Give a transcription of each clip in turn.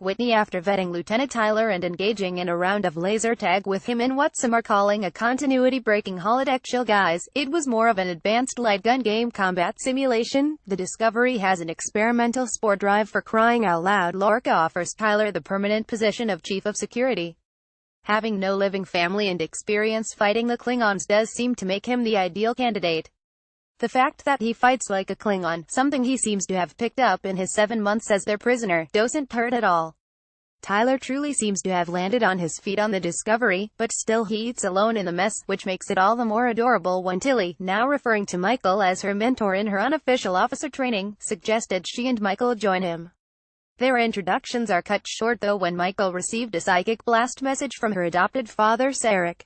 Whitney after vetting Lieutenant Tyler and engaging in a round of laser tag with him in what some are calling a continuity-breaking holodeck. Chill guys, it was more of an advanced light gun game combat simulation. The Discovery has an experimental spore drive, for crying out loud. Lorca offers Tyler the permanent position of Chief of Security. Having no living family and experience fighting the Klingons does seem to make him the ideal candidate. The fact that he fights like a Klingon, something he seems to have picked up in his 7 months as their prisoner, doesn't hurt at all. Tyler truly seems to have landed on his feet on the Discovery, but still he eats alone in the mess, which makes it all the more adorable when Tilly, now referring to Michael as her mentor in her unofficial officer training, suggested she and Michael join him. Their introductions are cut short though when Michael received a psychic blast message from her adopted father Sarek.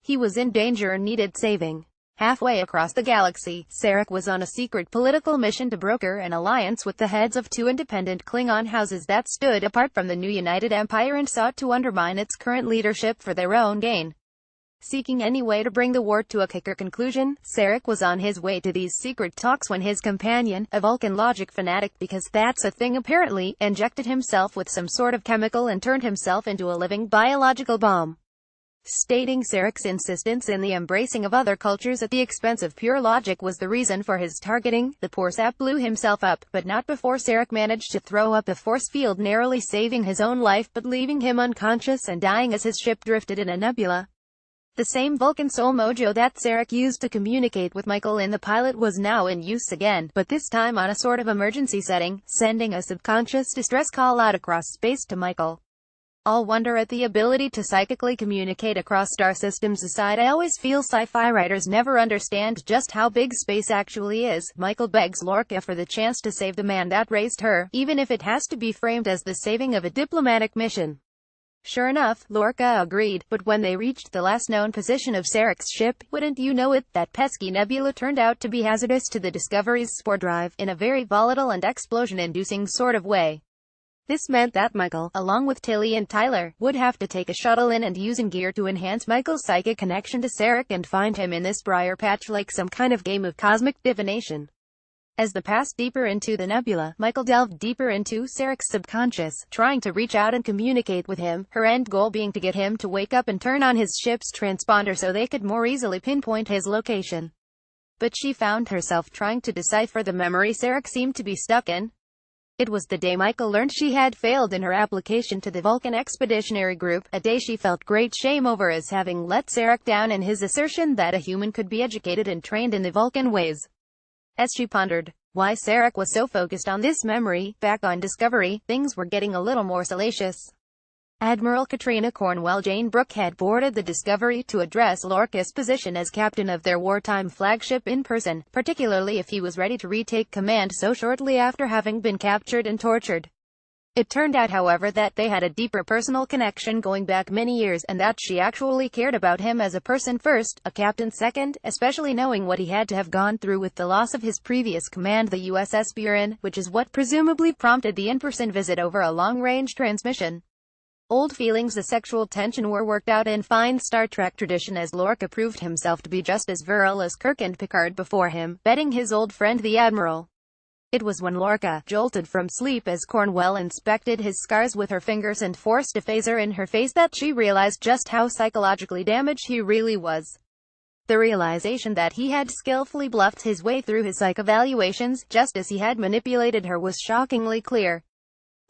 He was in danger and needed saving. Halfway across the galaxy, Sarek was on a secret political mission to broker an alliance with the heads of 2 independent Klingon houses that stood apart from the new United Empire and sought to undermine its current leadership for their own gain. Seeking any way to bring the war to a quicker conclusion, Sarek was on his way to these secret talks when his companion, a Vulcan logic fanatic because that's a thing apparently, injected himself with some sort of chemical and turned himself into a living biological bomb. Stating Sarek's insistence in the embracing of other cultures at the expense of pure logic was the reason for his targeting, the poor sap blew himself up, but not before Sarek managed to throw up a force field, narrowly saving his own life but leaving him unconscious and dying as his ship drifted in a nebula. The same Vulcan soul mojo that Sarek used to communicate with Michael in the pilot was now in use again, but this time on a sort of emergency setting, sending a subconscious distress call out across space to Michael. All wonder at the ability to psychically communicate across star systems aside, I always feel sci-fi writers never understand just how big space actually is. Michael begs Lorca for the chance to save the man that raised her, even if it has to be framed as the saving of a diplomatic mission. Sure enough, Lorca agreed, but when they reached the last known position of Sarek's ship, wouldn't you know it, that pesky nebula turned out to be hazardous to the Discovery's spore drive, in a very volatile and explosion-inducing sort of way. This meant that Michael, along with Tilly and Tyler, would have to take a shuttle in and using gear to enhance Michael's psychic connection to Sarek and find him in this briar patch like some kind of game of cosmic divination. As they passed deeper into the nebula, Michael delved deeper into Sarek's subconscious, trying to reach out and communicate with him, her end goal being to get him to wake up and turn on his ship's transponder so they could more easily pinpoint his location. But she found herself trying to decipher the memory Sarek seemed to be stuck in. It was the day Michael learned she had failed in her application to the Vulcan Expeditionary Group, a day she felt great shame over as having let Sarek down in his assertion that a human could be educated and trained in the Vulcan ways. As she pondered why Sarek was so focused on this memory, back on Discovery, things were getting a little more salacious. Admiral Katrina Cornwell Jane Brooke had boarded the Discovery to address Lorca's position as captain of their wartime flagship in person, particularly if he was ready to retake command so shortly after having been captured and tortured. It turned out, however, that they had a deeper personal connection going back many years, and that she actually cared about him as a person first, a captain second, especially knowing what he had to have gone through with the loss of his previous command, the USS Buren, which is what presumably prompted the in-person visit over a long-range transmission. Old feelings of sexual tension were worked out in fine Star Trek tradition as Lorca proved himself to be just as virile as Kirk and Picard before him, betting his old friend the Admiral. It was when Lorca jolted from sleep as Cornwell inspected his scars with her fingers and forced a phaser in her face that she realized just how psychologically damaged he really was. The realization that he had skillfully bluffed his way through his psych evaluations, just as he had manipulated her, was shockingly clear.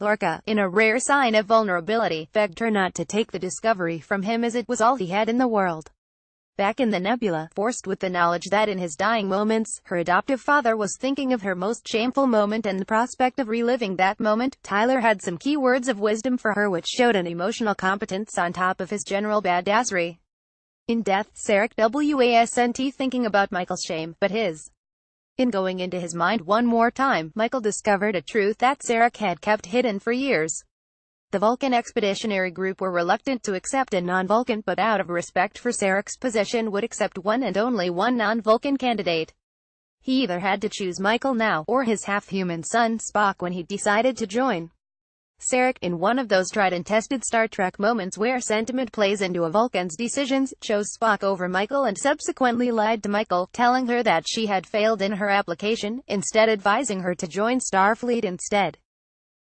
Lorca, in a rare sign of vulnerability, begged her not to take the Discovery from him as it was all he had in the world. Back in the nebula, forced with the knowledge that in his dying moments, her adoptive father was thinking of her most shameful moment and the prospect of reliving that moment, Tyler had some key words of wisdom for her which showed an emotional competence on top of his general badassery. In death, Sarek wasn't thinking about Michael's shame, but his. In going into his mind one more time, Michael discovered a truth that Sarek had kept hidden for years. The Vulcan Expeditionary Group were reluctant to accept a non-Vulcan, but out of respect for Sarek's position would accept one and only one non-Vulcan candidate. He either had to choose Michael now, or his half-human son Spock when he decided to join. Sarek, in one of those tried and tested Star Trek moments where sentiment plays into a Vulcan's decisions, chose Spock over Michael and subsequently lied to Michael, telling her that she had failed in her application, instead advising her to join Starfleet instead.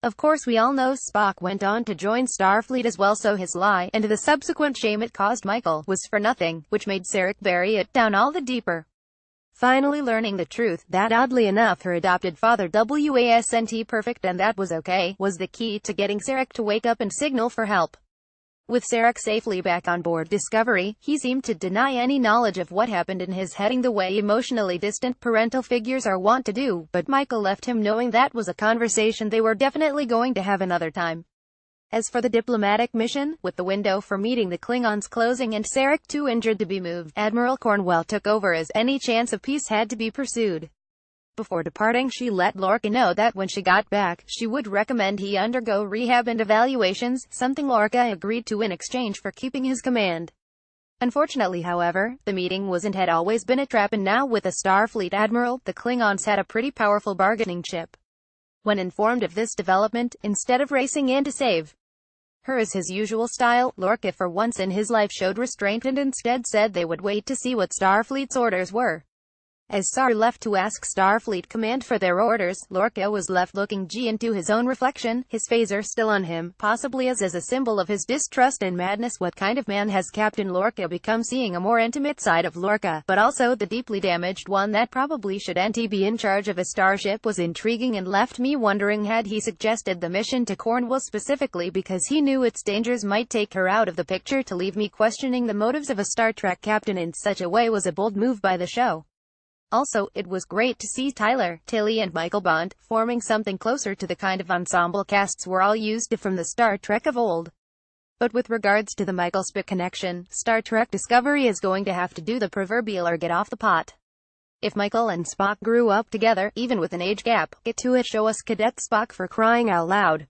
Of course we all know Spock went on to join Starfleet as well, so his lie, and the subsequent shame it caused Michael, was for nothing, which made Sarek bury it down all the deeper. Finally learning the truth, that oddly enough her adopted father wasn't perfect and that was okay, was the key to getting Sarek to wake up and signal for help. With Sarek safely back on board Discovery, he seemed to deny any knowledge of what happened in his heading the way emotionally distant parental figures are wont to do, but Michael left him knowing that was a conversation they were definitely going to have another time. As for the diplomatic mission, with the window for meeting the Klingons closing and Sarek too injured to be moved, Admiral Cornwell took over as any chance of peace had to be pursued. Before departing, she let Lorca know that when she got back, she would recommend he undergo rehab and evaluations, something Lorca agreed to in exchange for keeping his command. Unfortunately, however, the meeting had always been a trap, and now with a Starfleet admiral, the Klingons had a pretty powerful bargaining chip. When informed of this development, instead of racing in to save her as his usual style, Lorca for once in his life showed restraint and instead said they would wait to see what Starfleet's orders were. As Sar left to ask Starfleet Command for their orders, Lorca was left looking into his own reflection, his phaser still on him, possibly as a symbol of his distrust and madness. What kind of man has Captain Lorca become? Seeing a more intimate side of Lorca, but also the deeply damaged one that probably shouldn't be in charge of a starship, was intriguing and left me wondering, had he suggested the mission to Cornwell specifically because he knew its dangers might take her out of the picture? To leave me questioning the motives of a Star Trek captain in such a way was a bold move by the show. Also, it was great to see Tyler, Tilly and Michael Bond, forming something closer to the kind of ensemble casts we're all used to from the Star Trek of old. But with regards to the Michael Spock connection, Star Trek Discovery is going to have to do the proverbial or get off the pot. If Michael and Spock grew up together, even with an age gap, get to it, show us Cadet Spock, for crying out loud.